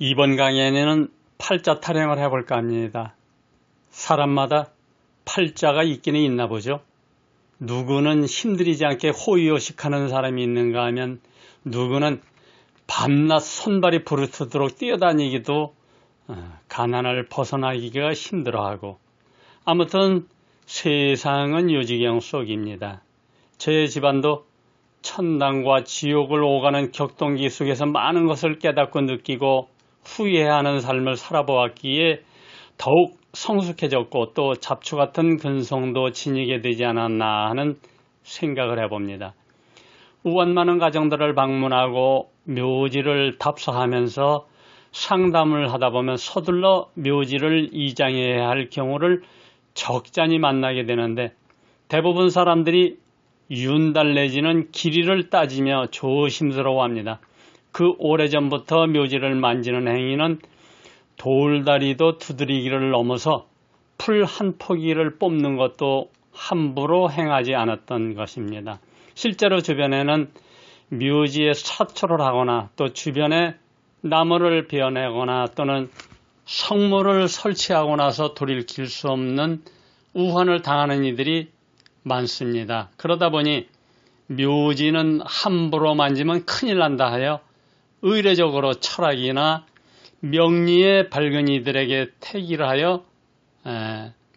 이번 강의에는 팔자 타령을 해볼까 합니다. 사람마다 팔자가 있기는 있나 보죠. 누구는 힘들이지 않게 호의호식하는 사람이 있는가 하면 누구는 밤낮 손발이 부르트도록 뛰어다니기도 가난을 벗어나기가 힘들어하고, 아무튼 세상은 요지경 속입니다. 제 집안도 천당과 지옥을 오가는 격동기 속에서 많은 것을 깨닫고 느끼고 후회하는 삶을 살아보았기에 더욱 성숙해졌고 또 잡초 같은 근성도 지니게 되지 않았나 하는 생각을 해봅니다. 우환 많은 가정들을 방문하고 묘지를 답사하면서 상담을 하다 보면 서둘러 묘지를 이장해야 할 경우를 적잖이 만나게 되는데, 대부분 사람들이 윤달 내지는 길이를 따지며 조심스러워합니다. 그 오래전부터 묘지를 만지는 행위는 돌다리도 두드리기를 넘어서 풀 한 포기를 뽑는 것도 함부로 행하지 않았던 것입니다. 실제로 주변에는 묘지에 사초를 하거나 또 주변에 나무를 베어내거나 또는 성물을 설치하고 나서 돌이킬 수 없는 우환을 당하는 이들이 많습니다. 그러다 보니 묘지는 함부로 만지면 큰일 난다 하여 의례적으로 철학이나 명리에 밝은 이들에게 택의를 하여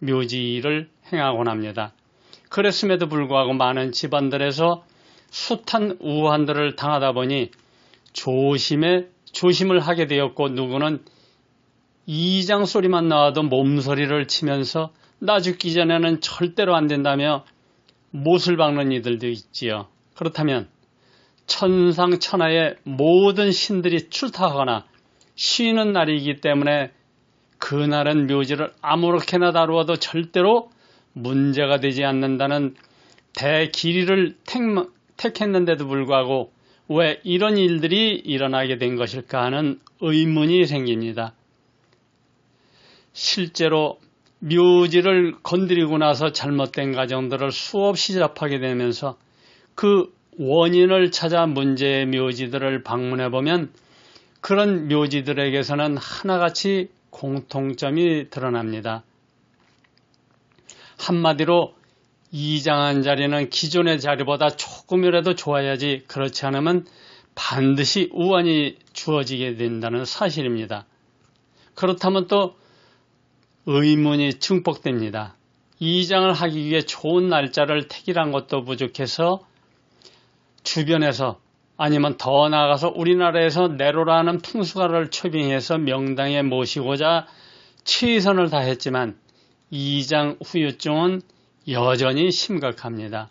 묘지를 행하곤 합니다. 그랬음에도 불구하고 많은 집안들에서 숱한 우환들을 당하다 보니 조심을 하게 되었고, 누구는 이장 소리만 나와도 몸서리를 치면서 나 죽기 전에는 절대로 안 된다며 못을 박는 이들도 있지요. 그렇다면 천상천하의 모든 신들이 출타하거나 쉬는 날이기 때문에 그날은 묘지를 아무렇게나 다루어도 절대로 문제가 되지 않는다는 대길이를 택했는데도 불구하고 왜 이런 일들이 일어나게 된 것일까 하는 의문이 생깁니다. 실제로 묘지를 건드리고 나서 잘못된 가정들을 수없이 접하게 되면서 그 원인을 찾아 문제의 묘지들을 방문해보면 그런 묘지들에게서는 하나같이 공통점이 드러납니다. 한마디로 이장한 자리는 기존의 자리보다 조금이라도 좋아야지, 그렇지 않으면 반드시 우환이 주어지게 된다는 사실입니다. 그렇다면 또 의문이 증폭됩니다. 이장을 하기 위해 좋은 날짜를 택일한 것도 부족해서 주변에서, 아니면 더 나아가서 우리나라에서 내로라는 풍수가를 초빙해서 명당에 모시고자 최선을 다했지만 이장 후유증은 여전히 심각합니다.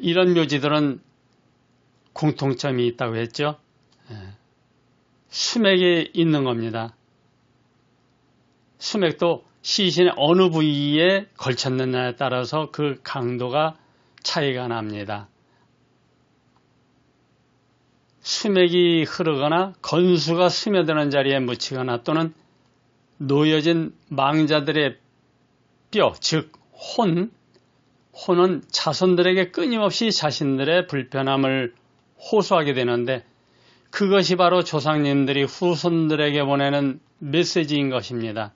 이런 묘지들은 공통점이 있다고 했죠. 수맥이 있는 겁니다. 수맥도 시신의 어느 부위에 걸쳤느냐에 따라서 그 강도가 차이가 납니다. 수맥이 흐르거나 건수가 스며드는 자리에 묻히거나 또는 놓여진 망자들의 뼈, 즉 혼은 자손들에게 끊임없이 자신들의 불편함을 호소하게 되는데, 그것이 바로 조상님들이 후손들에게 보내는 메시지인 것입니다.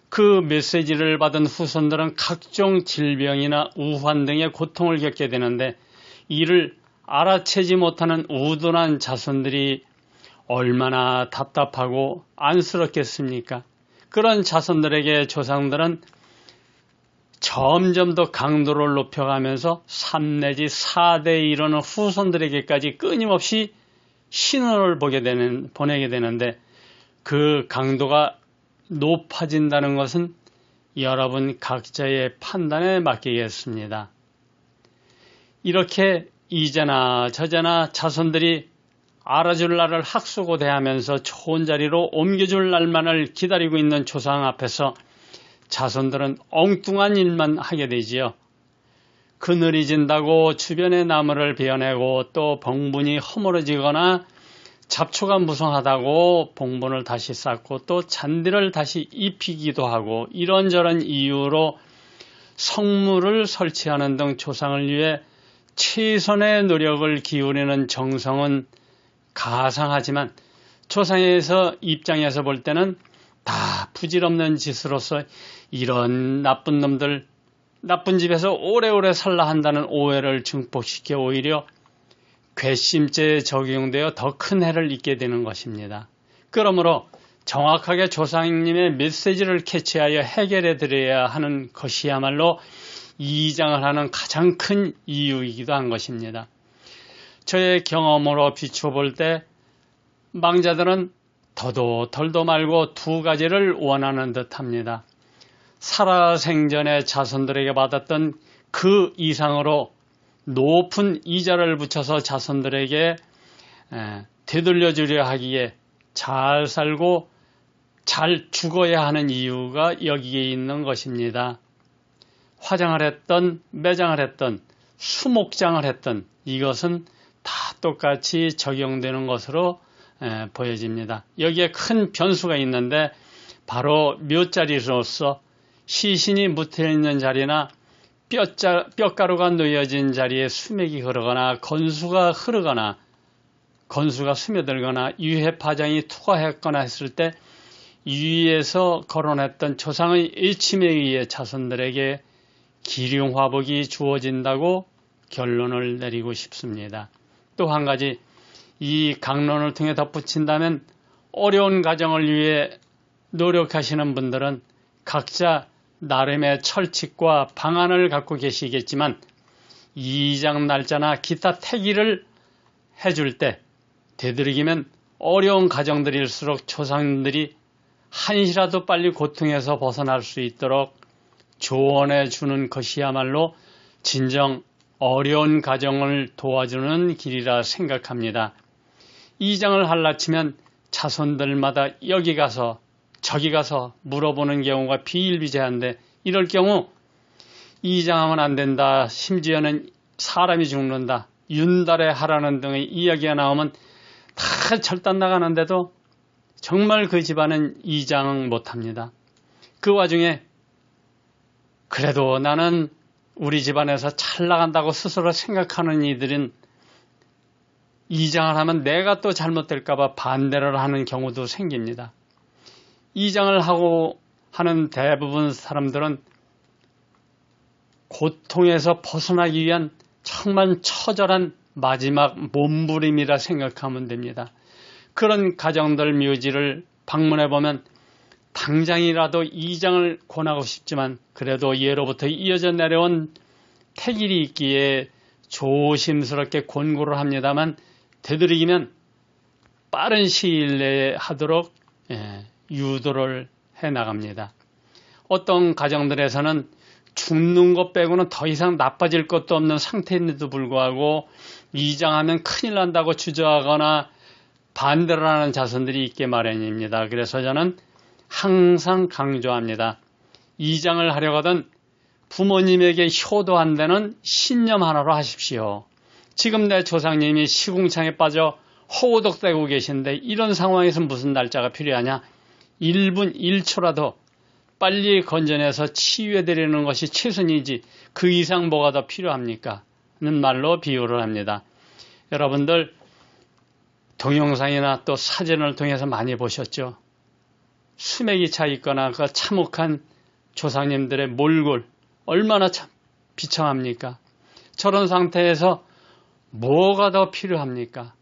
그 메시지를 받은 후손들은 각종 질병이나 우환 등의 고통을 겪게 되는데, 이를 알아채지 못하는 우둔한 자손들이 얼마나 답답하고 안쓰럽겠습니까? 그런 자손들에게 조상들은 점점 더 강도를 높여가면서 3 내지 4대에 이르는 후손들에게까지 끊임없이 신호를 보내게 되는데, 그 강도가 높아진다는 것은 여러분 각자의 판단에 맡기겠습니다. 이렇게 이제나 저제나 자손들이 알아줄 날을 학수고대하면서 좋은 자리로 옮겨줄 날만을 기다리고 있는 조상 앞에서 자손들은 엉뚱한 일만 하게 되지요. 그늘이 진다고 주변의 나무를 베어내고 또 봉분이 허물어지거나 잡초가 무성하다고 봉분을 다시 쌓고 또 잔디를 다시 입히기도 하고, 이런저런 이유로 성물을 설치하는 등 조상을 위해 최선의 노력을 기울이는 정성은 가상하지만 조상에서 입장에서 볼 때는 다 부질없는 짓으로서 이런 나쁜 놈들, 나쁜 집에서 오래오래 살라 한다는 오해를 증폭시켜 오히려 괘씸죄에 적용되어 더 큰 해를 입게 되는 것입니다. 그러므로 정확하게 조상님의 메시지를 캐치하여 해결해 드려야 하는 것이야말로 이장을 하는 가장 큰 이유이기도 한 것입니다. 저의 경험으로 비춰볼 때 망자들은 더도 덜도 말고 두 가지를 원하는 듯합니다. 살아생전에 자손들에게 받았던 그 이상으로 높은 이자를 붙여서 자손들에게 되돌려주려 하기에 잘 살고 잘 죽어야 하는 이유가 여기에 있는 것입니다. 화장을 했던 매장을 했던 수목장을 했던 이것은 다 똑같이 적용되는 것으로 보여집니다. 여기에 큰 변수가 있는데 바로 묘자리로서 시신이 묻혀있는 자리나 뼈가루가 놓여진 자리에 수맥이 흐르거나 건수가 흐르거나 건수가 스며들거나 유해 파장이 투과했거나 했을 때 위에서 거론했던 조상의 일침에 의해 자손들에게 기륭화복이 주어진다고 결론을 내리고 싶습니다. 또 한 가지 이 강론을 통해 덧붙인다면 어려운 가정을 위해 노력하시는 분들은 각자 나름의 철칙과 방안을 갖고 계시겠지만 이장 날짜나 기타 태기를 해줄 때 되도록이면 어려운 가정들일수록 조상들이 한시라도 빨리 고통에서 벗어날 수 있도록 조언해 주는 것이야말로 진정 어려운 가정을 도와주는 길이라 생각합니다. 이장을 할라치면 자손들마다 여기 가서 저기 가서 물어보는 경우가 비일비재한데 이럴 경우 이장하면 안 된다, 심지어는 사람이 죽는다, 윤달에 하라는 등의 이야기가 나오면 다 절단 나가는데도 정말 그 집안은 이장 못합니다. 그 와중에 그래도 나는 우리 집안에서 잘 나간다고 스스로 생각하는 이들은 이장을 하면 내가 또 잘못될까봐 반대를 하는 경우도 생깁니다. 이장을 하고 하는 대부분 사람들은 고통에서 벗어나기 위한 정말 처절한 마지막 몸부림이라 생각하면 됩니다. 그런 가정들 묘지를 방문해보면 당장이라도 이장을 권하고 싶지만 그래도 예로부터 이어져 내려온 태길이 있기에 조심스럽게 권고를 합니다만 되도록이면 빠른 시일 내에 하도록 유도를 해나갑니다. 어떤 가정들에서는 죽는 것 빼고는 더 이상 나빠질 것도 없는 상태인데도 불구하고 이장하면 큰일 난다고 주저하거나 반대를 하는 자손들이 있게 마련입니다. 그래서 저는 항상 강조합니다. 이장을 하려거든 부모님에게 효도 안 되는 신념 하나로 하십시오. 지금 내 조상님이 시궁창에 빠져 호우독되고 계신데 이런 상황에서 무슨 날짜가 필요하냐? 1분 1초라도 빨리 건져내서 치유해드리는 것이 최선이지 그 이상 뭐가 더 필요합니까? 는 말로 비유를 합니다. 여러분들 동영상이나 또 사진을 통해서 많이 보셨죠? 수맥이 차 있거나 그 참혹한 조상님들의 몰골 얼마나 참 비참합니까? 저런 상태에서 뭐가 더 필요합니까?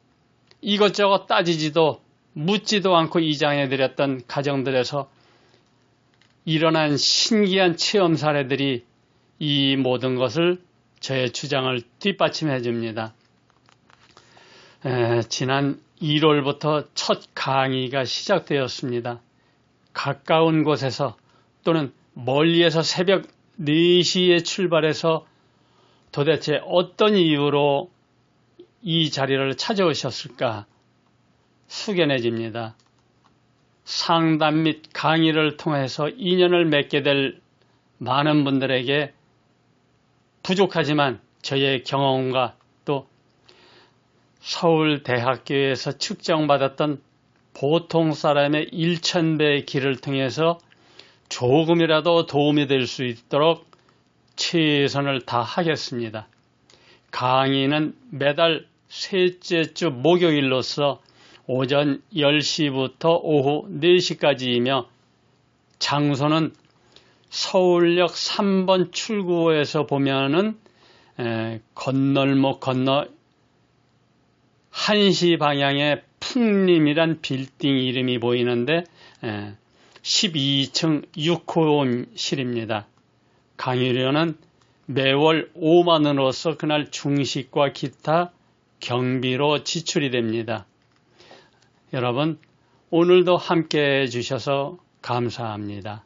이것저것 따지지도 묻지도 않고 이장해드렸던 가정들에서 일어난 신기한 체험 사례들이 이 모든 것을 저의 주장을 뒷받침해 줍니다. 지난 1월부터 첫 강의가 시작되었습니다. 가까운 곳에서 또는 멀리에서 새벽 4시에 출발해서 도대체 어떤 이유로 이 자리를 찾아오셨을까 숙연해집니다. 상담 및 강의를 통해서 인연을 맺게 될 많은 분들에게 부족하지만 저의 경험과 또 서울대학교에서 측정받았던 보통 사람의 1000배의 길을 통해서 조금이라도 도움이 될 수 있도록 최선을 다하겠습니다. 강의는 매달 셋째 주 목요일로서 오전 10시부터 오후 4시까지이며 장소는 서울역 3번 출구에서 보면은 건널목 건너 1시 방향에 풍림이란 빌딩 이름이 보이는데 12층 6호실입니다. 강의료는 매월 5만 원으로서 그날 중식과 기타 경비로 지출이 됩니다. 여러분, 오늘도 함께 해주셔서 감사합니다.